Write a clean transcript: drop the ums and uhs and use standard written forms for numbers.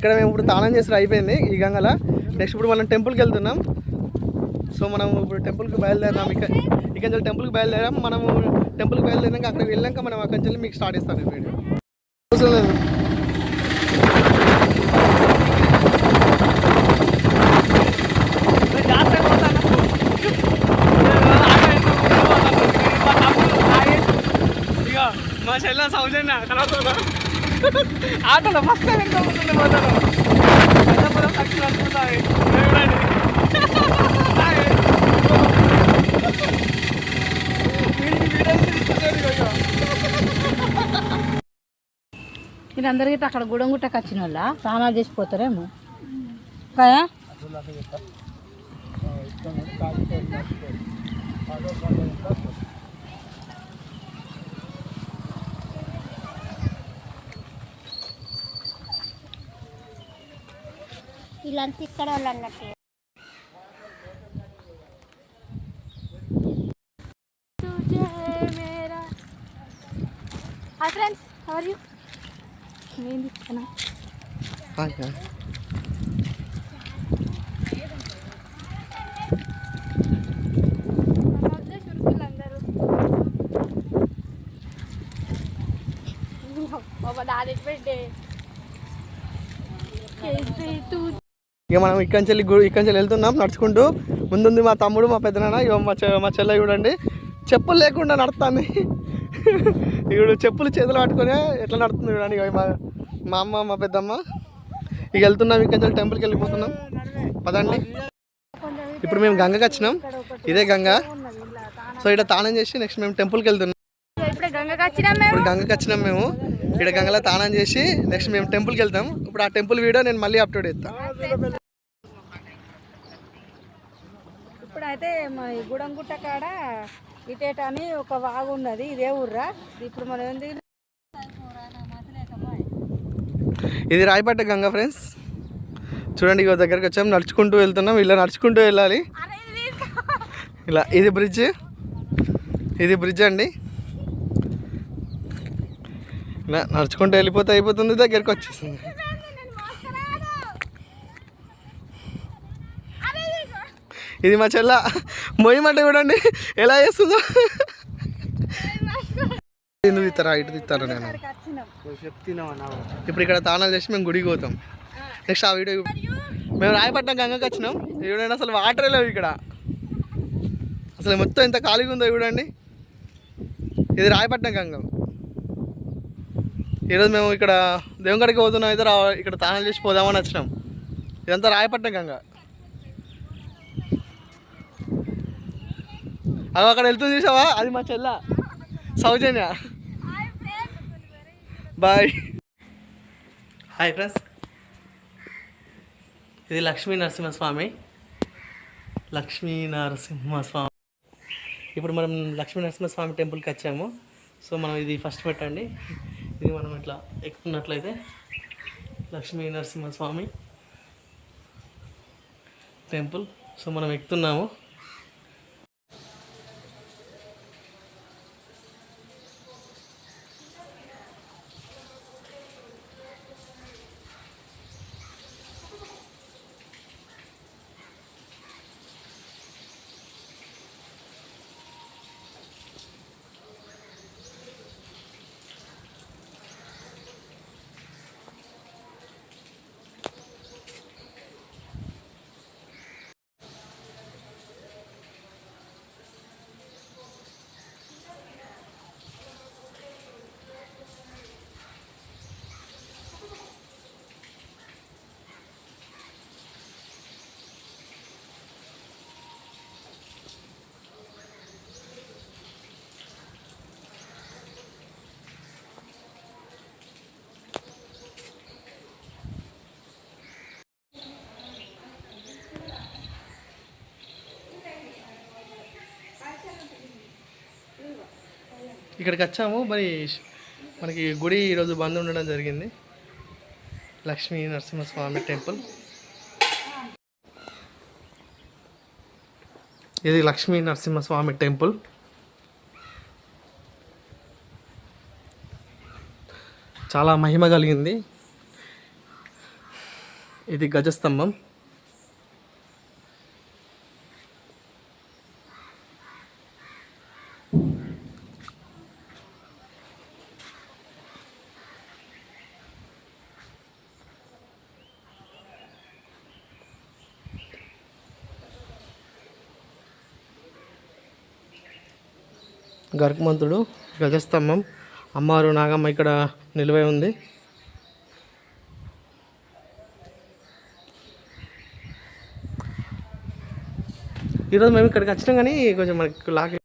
ఇక్కడ మేము ఇప్పుడు తానం చేసి అయిపోయింది ఈ గంగల. నెక్స్ట్ ఇప్పుడు మనం టెంపుల్కి వెళ్తున్నాం. సో మనం ఇప్పుడు టెంపుల్కి బయలుదేరాం. ఇక్కడ టెంపుల్కి బయలుదేరాం. మనము టెంపుల్కి బయలుదేరాక అక్కడికి వెళ్ళాక మనం అక్కడి నుంచి మీకు స్టార్ట్ చేస్తాను వీడియో. అవసరం లేదు. మా చెల్లె సౌజన్య కనవుతుందా ఆటోలో ఫస్ట్ టైం వెళ్ళిపోతుండే పోతాను సక్సెస్ అనుకుంటాయి. మీరందరికీ అక్కడ గుడంగుట్టకు వచ్చిన వాళ్ళ స్నానాలు చేసిపోతారేమో కదా. ఇలాంటి ఇక్కడ వాళ్ళు అన్నట్టు. Hi friends, how are you? నేను ఇస్తాను. హాయ్ ఇక మనం ఇక్కడి నుంచి వెళ్తున్నాం నడుచుకుంటూ. ముందుంది మా తమ్ముడు, మా పెద్దనాన్న, ఇక మా చెల్లె చూడండి చెప్పులు లేకుండా నడుస్తుంది. ఇప్పుడు చెప్పులు చేతులు పట్టుకొని ఎట్లా నడుస్తుంది చూడండి. ఇక మా అమ్మ, మా పెద్దమ్మ. ఇక వెళ్తున్నాం, ఇక్కడి నుంచి టెంపుల్కి వెళ్ళిపోతున్నాం. పదండి. ఇప్పుడు మేము గంగకి వచ్చినాం, ఇదే గంగ. సో ఇక్కడ తానం చేసి నెక్స్ట్ మేము టెంపుల్కి వెళ్తున్నాం. ఇప్పుడు గంగకి వచ్చినాం మేము. ఇక్కడ గంగలో తానం చేసి నెక్స్ట్ మేము టెంపుల్కి వెళ్తాం. ఇప్పుడు ఆ టెంపుల్ వీడియో నేను మళ్ళీ అప్లోడ్ చేస్తాను. ఇప్పుడైతే మా గుడంగుట్ట కాడ ఇటేట అని ఒక వాగు ఉన్నది. ఇదే ఊర్రా. ఇప్పుడు మనం ఏంది, ఇది రాయపట్ట గంగ ఫ్రెండ్స్. చూడండి ఇక దగ్గరికి వచ్చాం, నడుచుకుంటూ వెళ్తున్నాం. ఇలా నడుచుకుంటూ వెళ్ళాలి. ఇలా ఇది బ్రిడ్జ్ అండి. ఇలా నడుచుకుంటూ వెళ్ళిపోతే అయిపోతుంది, దగ్గరికి వచ్చేస్తుంది. ఇది మా చెల్ల మొయ్యమంటే చూడండి ఎలా చేస్తుందో. ఎందుకు తీస్తారా, ఇటు తీస్తారా? నేను ఇప్పుడు ఇక్కడ తానాలు చేసి మేము గుడికి పోతాం. నెక్స్ట్ ఆ వీడియో మేము రాయపట్నం గంగకి వచ్చినాం. చూడండి అసలు వాటరే లేవు ఇక్కడ. అసలు మొత్తం ఎంత ఖాళీగా ఉందో చూడండి. ఇది రాయపట్నం గంగ. ఈరోజు మేము ఇక్కడ దేవునికాడికి పోతున్నాం. అయితే ఇక్కడ తానాలు చేసి పోదామని వచ్చినాం. ఇదంతా రాయపట్నం గంగ. అవి అక్కడ వెళ్తుంది చూసావా, అది మా చెల్ల సౌజన్య. బాయ్. హాయ్ ఫ్రెండ్స్, ఇది లక్ష్మీ నరసింహస్వామి. ఇప్పుడు మనం లక్ష్మీ నరసింహస్వామి టెంపుల్కి వచ్చాము. సో మనం ఇది ఫస్ట్ పెట్టండి. ఇది మనం ఇట్లా ఎక్కుతున్నట్లయితే లక్ష్మీ నరసింహస్వామి టెంపుల్. సో మనం ఎక్కుతున్నాము. ఇక్కడికి వచ్చాము. మరి మనకి గుడి ఈరోజు బంద్ ఉండడం జరిగింది. లక్ష్మీ నరసింహస్వామి టెంపుల్. ఇది లక్ష్మీ నరసింహస్వామి టెంపుల్. చాలా మహిమ కలిగింది. ఇది గజస్తంభం. గరుకుమంతుడు, గజస్తంభం, అమ్మవారు నాగమ్మ ఇక్కడ నిలువై ఉంది. ఈరోజు మేము ఇక్కడికి వచ్చినాం కానీ కొంచెం మనకి లాగ్